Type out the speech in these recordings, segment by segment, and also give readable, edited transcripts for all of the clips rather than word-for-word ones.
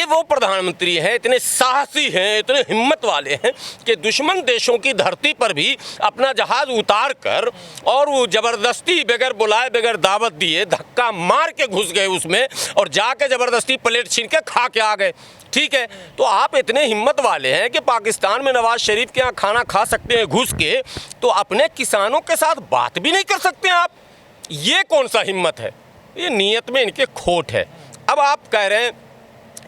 ये वो प्रधानमंत्री हैं, इतने साहसी हैं, इतने हिम्मत वाले हैं कि दुश्मन देशों की धरती पर भी अपना जहाज उतार कर और वो ज़बरदस्ती बगैर बुलाए बगैर दावत दिए धक्का मार के घुस गए उसमें और जाके ज़बरदस्ती प्लेट छीन के खा के आ गए। ठीक है, तो आप इतने हिम्मत वाले हैं कि पाकिस्तान में नवाज शरीफ के यहाँ खाना खा सकते हैं घुस के, तो अपने किसानों के साथ बात भी नहीं कर सकते आप। ये कौन सा हिम्मत है? ये नीयत में इनके खोट है। अब आप कह रहे हैं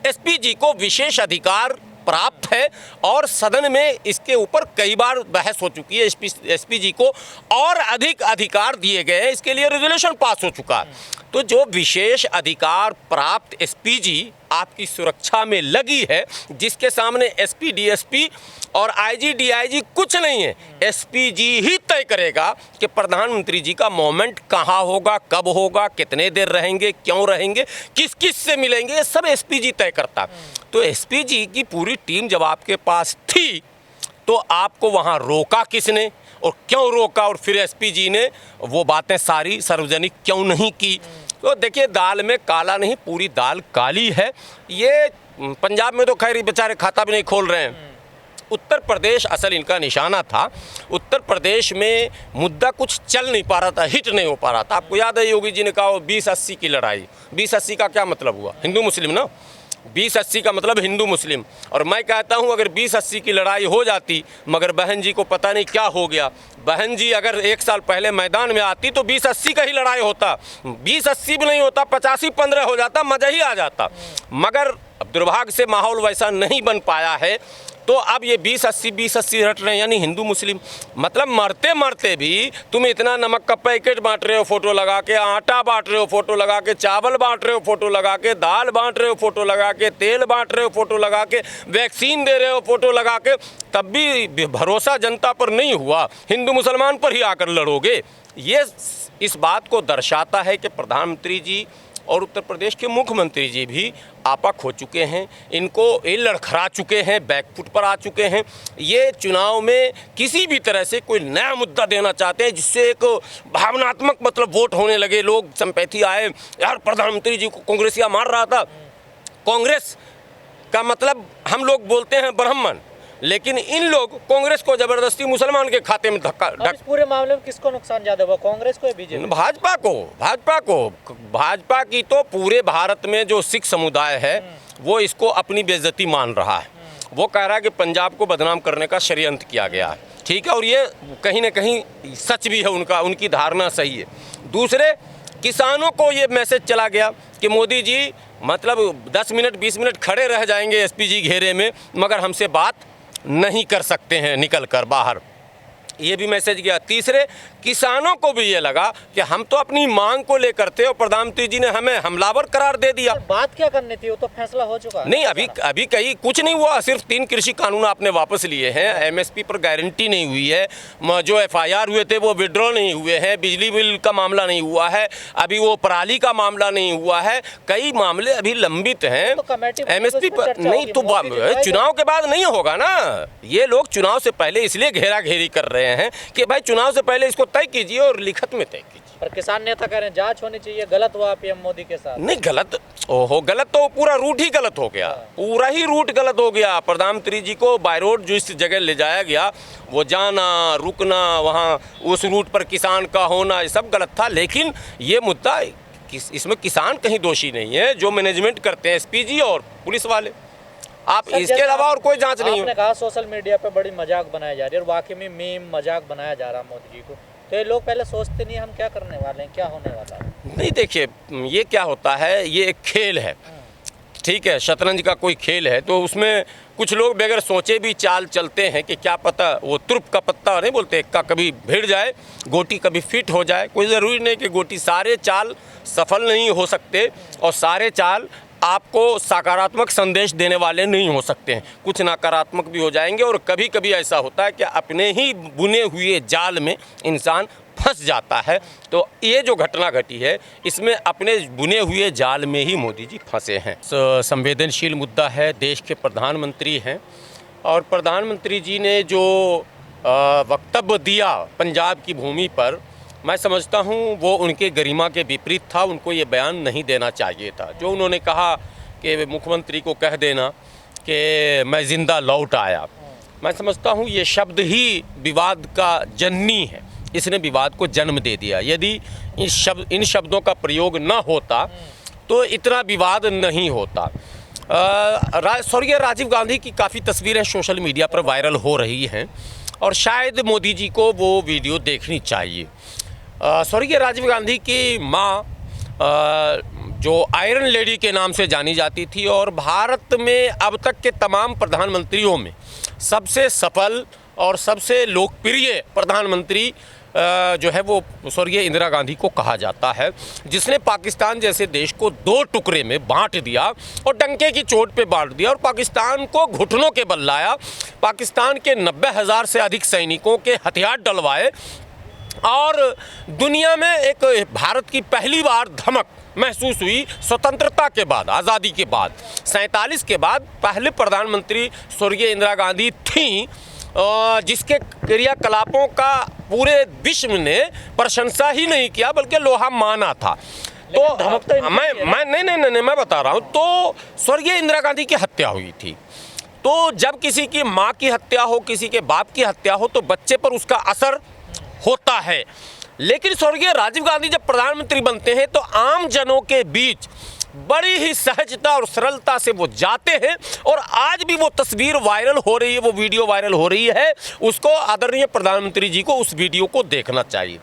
एसपीजी को विशेष अधिकार प्राप्त है और सदन में इसके ऊपर कई बार बहस हो चुकी है। एसपीजी को और अधिक अधिकार दिए गए हैं, इसके लिए रेजोल्यूशन पास हो चुका है। तो जो विशेष अधिकार प्राप्त एसपीजी आपकी सुरक्षा में लगी है, जिसके सामने एसपी डीएसपी और आईजी डीआईजी कुछ नहीं है, एसपीजी ही तय करेगा कि प्रधानमंत्री जी का मोमेंट कहाँ होगा, कब होगा, कितने देर रहेंगे, क्यों रहेंगे, किस किस से मिलेंगे, ये सब एसपीजी तय करता। तो एसपीजी की पूरी टीम जब आपके पास थी तो आपको वहाँ रोका किसने और क्यों रोका, और फिर एसपीजी ने वो बातें सारी सार्वजनिक क्यों नहीं की? तो देखिए, दाल में काला नहीं, पूरी दाल काली है। ये पंजाब में तो खैर बेचारे खाता भी नहीं खोल रहे हैं। उत्तर प्रदेश असल इनका निशाना था। उत्तर प्रदेश में मुद्दा कुछ चल नहीं पा रहा था, हिट नहीं हो पा रहा था। आपको याद है योगी जी ने कहा 20-80 की लड़ाई। 20-80 का क्या मतलब हुआ? हिंदू मुस्लिम ना, 20-80 का मतलब हिंदू मुस्लिम। और मैं कहता हूं अगर 20-80 की लड़ाई हो जाती, मगर बहन जी को पता नहीं क्या हो गया, बहन जी अगर 1 साल पहले मैदान में आती तो 20-80 का ही लड़ाई होता, 20-80 भी नहीं होता, 85-15 हो जाता, मज़ा ही आ जाता। मगर अब दुर्भाग्य से माहौल वैसा नहीं बन पाया है। तो अब ये 20-80 हट रहे हैं, यानी हिंदू मुस्लिम, मतलब मरते मरते भी तुम इतना नमक का पैकेट बांट रहे हो फोटो लगा के, आटा बांट रहे हो फोटो लगा के, चावल बांट रहे हो फोटो लगा के, दाल बांट रहे हो फोटो लगा के, तेल बांट रहे हो फोटो लगा के, वैक्सीन दे रहे हो फोटो लगा के, तब भी भरोसा जनता पर नहीं हुआ, हिंदू मुसलमान पर ही आकर लड़ोगे। ये इस बात को दर्शाता है कि प्रधानमंत्री जी और उत्तर प्रदेश के मुख्यमंत्री जी भी आपा खो चुके हैं, इनको ये लड़खड़ा चुके हैं, बैकफुट पर आ चुके हैं। ये चुनाव में किसी भी तरह से कोई नया मुद्दा देना चाहते हैं जिससे एक भावनात्मक मतलब वोट होने लगे, लोग संपैथी आए, यार प्रधानमंत्री जी को कांग्रेसिया मार रहा था। कांग्रेस का मतलब हम लोग बोलते हैं ब्राह्मण, लेकिन इन लोग कांग्रेस को जबरदस्ती मुसलमान के खाते में धक्का इस पूरे मामले में किसको नुकसान ज्यादा हुआ, कांग्रेस को या बीजेपी? भाजपा को। भाजपा की तो पूरे भारत में जो सिख समुदाय है वो इसको अपनी बेइज्जती मान रहा है। वो कह रहा है कि पंजाब को बदनाम करने का षड्यंत्र किया गया है। ठीक है, और ये कहीं ना कहीं सच भी है, उनकी धारणा सही है। दूसरे, किसानों को ये मैसेज चला गया कि मोदी जी मतलब 10 मिनट 20 मिनट खड़े रह जाएंगे एसपीजी घेरे में, मगर हमसे बात नहीं कर सकते हैं निकल कर बाहर, ये भी मैसेज गया। तीसरे, किसानों को भी ये लगा कि हम तो अपनी मांग को लेकर थे और प्रधानमंत्री जी ने हमें हमलावर करार दे दिया। बात क्या करनी थी, वो तो फैसला हो चुका है। नहीं, अभी कहीं कुछ नहीं हुआ, सिर्फ 3 कृषि कानून आपने वापस लिए हैं, एमएसपी पर गारंटी नहीं हुई है, जो एफआईआर हुए थे वो विड्रॉ नहीं हुए हैं, बिजली बिल का मामला नहीं हुआ है, अभी वो पराली का मामला नहीं हुआ है, कई मामले अभी लंबित हैं। एमएसपी पर नहीं तो चुनाव के बाद नहीं होगा ना। ये लोग चुनाव से पहले इसलिए घेरा घेरी कर रहे हैं कि भाई चुनाव से पहले इसको तय कीजिए और लिखत में तय कीजिए। पर किसान नेता कह रहे हैं जांच होनी चाहिए, गलत हुआ पीएम मोदी के साथ। नहीं गलत, ओहो गलत तो पूरा रूट ही गलत हो गया, पूरा ही रूट गलत हो गया। प्रधानमंत्री जी को बाय रोड जो इस जगह ले जाया गया, वो जाना रुकना, वहाँ उस रूट पर किसान का होना, ये सब गलत था। लेकिन ये मुद्दा इसमें किसान कहीं दोषी नहीं है, जो मैनेजमेंट करते हैं एसपीजी और पुलिस वाले। आप इसके अलावा और कोई जांच नहीं। आपने कहा सोशल मीडिया पे बड़ी मजाक बनाया जा रही है और वाकई में मीम मजाक बनाया जा रहा है मोदी जी को, तो ये लोग पहले सोचते नहीं हम क्या करने वाले हैं, क्या होने वाला है। नहीं, देखिए ये क्या होता है, ये एक खेल है, ठीक है, शतरंज का कोई खेल है, तो उसमें कुछ लोग बगैर सोचे भी चाल चलते हैं कि क्या पता वो तुर्प का पत्ता नहीं बोलते, का कभी भिड़ जाए, गोटी कभी फिट हो जाए। कोई ज़रूरी नहीं कि गोटी, सारे चाल सफल नहीं हो सकते और सारे चाल आपको सकारात्मक संदेश देने वाले नहीं हो सकते हैं, कुछ नकारात्मक भी हो जाएंगे। और कभी कभी ऐसा होता है कि अपने ही बुने हुए जाल में इंसान फंस जाता है। तो ये जो घटना घटी है, इसमें अपने बुने हुए जाल में ही मोदी जी फंसे हैं। संवेदनशील मुद्दा है, देश के प्रधानमंत्री हैं और प्रधानमंत्री जी ने जो वक्तव्य दिया पंजाब की भूमि पर, मैं समझता हूँ वो उनके गरिमा के विपरीत था। उनको ये बयान नहीं देना चाहिए था। जो उन्होंने कहा कि मुख्यमंत्री को कह देना कि मैं ज़िंदा लौट आया, मैं समझता हूँ ये शब्द ही विवाद का जननी है। इसने विवाद को जन्म दे दिया। यदि इन शब्दों का प्रयोग न होता तो इतना विवाद नहीं होता। स्वर्गीय राजीव गांधी की काफ़ी तस्वीरें सोशल मीडिया पर वायरल हो रही हैं और शायद मोदी जी को वो वीडियो देखनी चाहिए। स्वर्गीय राजीव गांधी की माँ जो आयरन लेडी के नाम से जानी जाती थी और भारत में अब तक के तमाम प्रधानमंत्रियों में सबसे सफल और सबसे लोकप्रिय प्रधानमंत्री जो है वो स्वर्गीय इंदिरा गांधी को कहा जाता है, जिसने पाकिस्तान जैसे देश को 2 टुकड़े में बांट दिया और डंके की चोट पे बांट दिया और पाकिस्तान को घुटनों के बल लाया। पाकिस्तान के 90,000 से अधिक सैनिकों के हथियार डलवाए और दुनिया में एक भारत की पहली बार धमक महसूस हुई स्वतंत्रता के बाद, आज़ादी के बाद। 47 के बाद पहले प्रधानमंत्री स्वर्गीय इंदिरा गांधी थीं जिसके क्रियाकलापों का पूरे विश्व ने प्रशंसा ही नहीं किया बल्कि लोहा माना था। तो मैं बता रहा हूँ, तो स्वर्गीय इंदिरा गांधी की हत्या हुई थी। तो जब किसी की माँ की हत्या हो, किसी के बाप की हत्या हो तो बच्चे पर उसका असर होता है। लेकिन स्वर्गीय राजीव गांधी जब प्रधानमंत्री बनते हैं तो आम जनों के बीच बड़ी ही सहजता और सरलता से वो जाते हैं और आज भी वो तस्वीर वायरल हो रही है, वो वीडियो वायरल हो रही है। उसको आदरणीय प्रधानमंत्री जी को उस वीडियो को देखना चाहिए।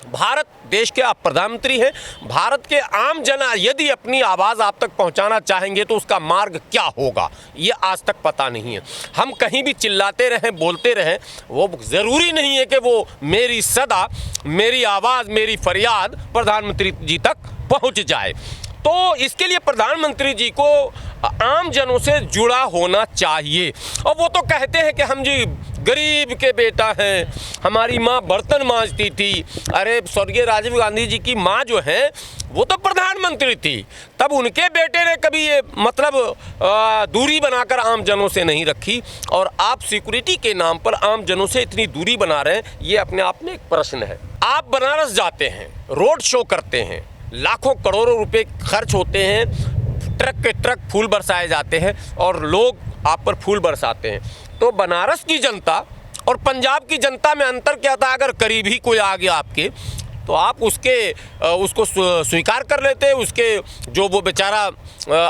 भारत देश के आप प्रधानमंत्री हैं, भारत के आम जन यदि अपनी आवाज़ आप तक पहुंचाना चाहेंगे तो उसका मार्ग क्या होगा ये आज तक पता नहीं है। हम कहीं भी चिल्लाते रहें, बोलते रहें, वो ज़रूरी नहीं है कि वो मेरी सदा, मेरी आवाज़, मेरी फरियाद प्रधानमंत्री जी तक पहुंच जाए। तो इसके लिए प्रधानमंत्री जी को आम जनों से जुड़ा होना चाहिए। और वो तो कहते हैं कि हम जी गरीब के बेटा हैं, हमारी माँ बर्तन मांजती थी। अरे स्वर्गीय राजीव गांधी जी की माँ जो है वो तो प्रधानमंत्री थी, तब उनके बेटे ने कभी ये मतलब दूरी बनाकर आम जनों से नहीं रखी। और आप सिक्योरिटी के नाम पर आम जनों से इतनी दूरी बना रहे हैं, ये अपने आप में एक प्रश्न है। आप बनारस जाते हैं, रोड शो करते हैं, लाखों करोड़ों रुपए खर्च होते हैं, ट्रक के ट्रक फूल बरसाए जाते हैं और लोग आप पर फूल बरसाते हैं। तो बनारस की जनता और पंजाब की जनता में अंतर क्या था? अगर करीब ही कोई आ गया आपके तो आप उसको स्वीकार कर लेते। उसके जो वो बेचारा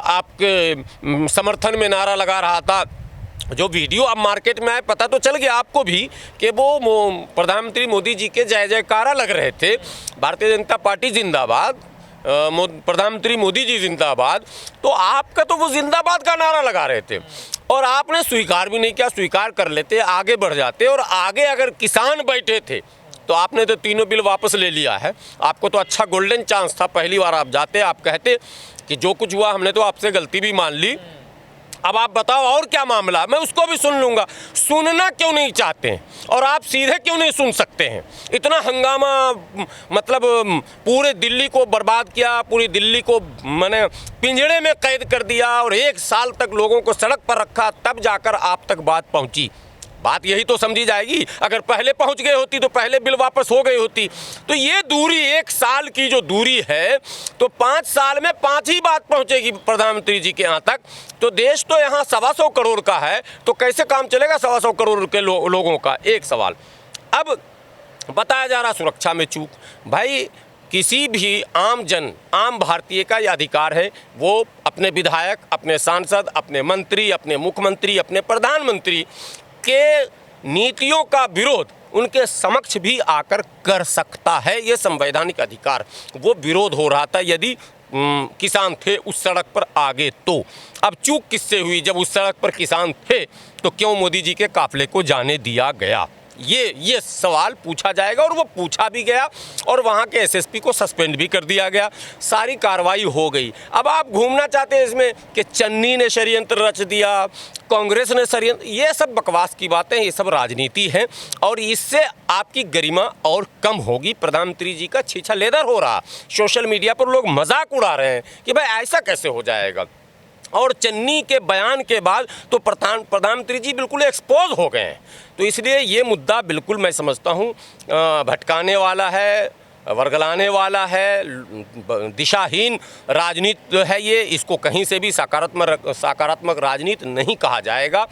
आपके समर्थन में नारा लगा रहा था, जो वीडियो अब मार्केट में आए, पता तो चल गया आपको भी कि वो प्रधानमंत्री मोदी जी के जय जयकारा लग रहे थे, भारतीय जनता पार्टी जिंदाबाद, प्रधानमंत्री मोदी जी जिंदाबाद। तो आपका तो वो जिंदाबाद का नारा लगा रहे थे और आपने स्वीकार भी नहीं किया। स्वीकार कर लेते, आगे बढ़ जाते। और आगे अगर किसान बैठे थे तो आपने तो तीनों बिल वापस ले लिया है। आपको तो अच्छा गोल्डन चांस था, पहली बार आप जाते, आप कहते कि जो कुछ हुआ हमने तो आपसे गलती भी मान ली, अब आप बताओ और क्या मामला, मैं उसको भी सुन लूँगा। सुनना क्यों नहीं चाहते हैं और आप सीधे क्यों नहीं सुन सकते हैं? इतना हंगामा, मतलब पूरे दिल्ली को बर्बाद किया, पूरी दिल्ली को मैंने पिंजड़े में कैद कर दिया और 1 साल तक लोगों को सड़क पर रखा, तब जाकर आप तक बात पहुंची। बात यही तो समझी जाएगी। अगर पहले पहुंच गई होती तो पहले बिल वापस हो गई होती। तो ये दूरी 1 साल की जो दूरी है, तो 5 साल में 5 ही बात पहुंचेगी प्रधानमंत्री जी के यहाँ तक। तो देश तो यहाँ 125 करोड़ का है, तो कैसे काम चलेगा 125 करोड़ के लोगों का? एक सवाल। अब बताया जा रहा सुरक्षा में चूक। भाई किसी भी आम जन, आम भारतीय का यह अधिकार है, वो अपने विधायक, अपने सांसद, अपने मंत्री, अपने मुख्यमंत्री, अपने प्रधानमंत्री के नीतियों का विरोध उनके समक्ष भी आकर कर सकता है। ये संवैधानिक अधिकार। वो विरोध हो रहा था यदि किसान थे उस सड़क पर आगे तो। अब चूक किससे हुई? जब उस सड़क पर किसान थे तो क्यों मोदी जी के काफिले को जाने दिया गया? ये सवाल पूछा जाएगा और वो पूछा भी गया और वहाँ के एसएसपी को सस्पेंड भी कर दिया गया। सारी कार्रवाई हो गई। अब आप घूमना चाहते हैं इसमें कि चन्नी ने षड्यंत्र रच दिया, कांग्रेस ने षड्यंत्र, ये सब बकवास की बातें, ये सब राजनीति है और इससे आपकी गरिमा और कम होगी। प्रधानमंत्री जी का छीछा लेदर हो रहा। सोशल मीडिया पर लोग मजाक उड़ा रहे हैं कि भाई ऐसा कैसे हो जाएगा। और चन्नी के बयान के बाद तो प्रधानमंत्री जी बिल्कुल एक्सपोज हो गए हैं। तो इसलिए ये मुद्दा बिल्कुल मैं समझता हूँ भटकाने वाला है, वर्गलाने वाला है, दिशाहीन राजनीति है ये, इसको कहीं से भी सकारात्मक राजनीति नहीं कहा जाएगा।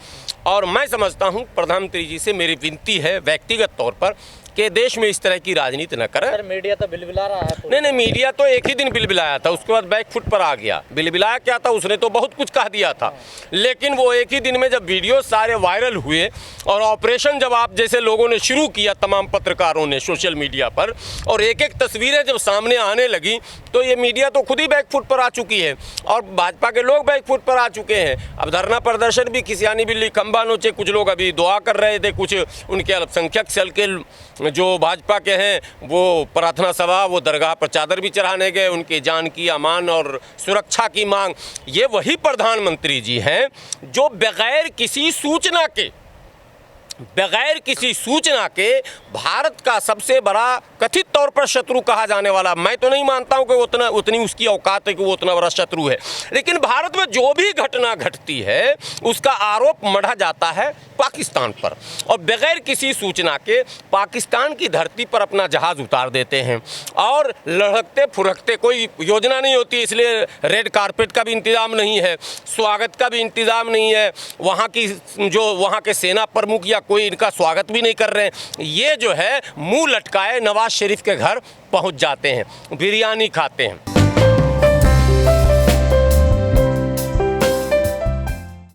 और मैं समझता हूँ प्रधानमंत्री जी से मेरी विनती है व्यक्तिगत तौर पर कि देश में इस तरह की राजनीति न करें। सर मीडिया तो बिलबिला रहा है। नहीं, मीडिया तो एक ही दिन बिलबिलाया था, उसके बाद बैक फुट पर आ गया। बिलबिलाया क्या था, उसने तो बहुत कुछ कह दिया था, लेकिन वो एक ही दिन में जब वीडियो सारे वायरल हुए और ऑपरेशन जब आप जैसे लोगों ने शुरू किया, तमाम पत्रकारों ने सोशल मीडिया पर, और एक एक तस्वीरें जब सामने आने लगी, तो ये मीडिया तो खुद ही बैक फुट पर आ चुकी है और भाजपा के लोग बैक फुट पर आ चुके हैं। अब धरना प्रदर्शन भी खिसियानी बिल्ली खंबा नोचे, कुछ लोग अभी दुआ कर रहे थे, कुछ उनके अल्पसंख्यक सेल के जो भाजपा के हैं वो प्रार्थना सभा, वो दरगाह पर चादर भी चढ़ाने गए, उनकी जान की अमान और सुरक्षा की मांग। ये वही प्रधानमंत्री जी हैं जो बगैर किसी सूचना के भारत का सबसे बड़ा कथित तौर पर शत्रु कहा जाने वाला, मैं तो नहीं मानता हूं कि उतनी उसकी औकात है कि वो उतना बड़ा शत्रु है, लेकिन भारत में जो भी घटना घटती है उसका आरोप मढ़ा जाता है पाकिस्तान पर, और बगैर किसी सूचना के पाकिस्तान की धरती पर अपना जहाज़ उतार देते हैं और लड़कते फुरकते, कोई योजना नहीं होती, इसलिए रेड कारपेट का भी इंतज़ाम नहीं है, स्वागत का भी इंतज़ाम नहीं है, वहाँ के सेना प्रमुख या कोई इनका स्वागत भी नहीं कर रहे हैं। ये जो है मुंह लटकाए नवाज शरीफ के घर पहुंच जाते हैं, बिरयानी खाते हैं।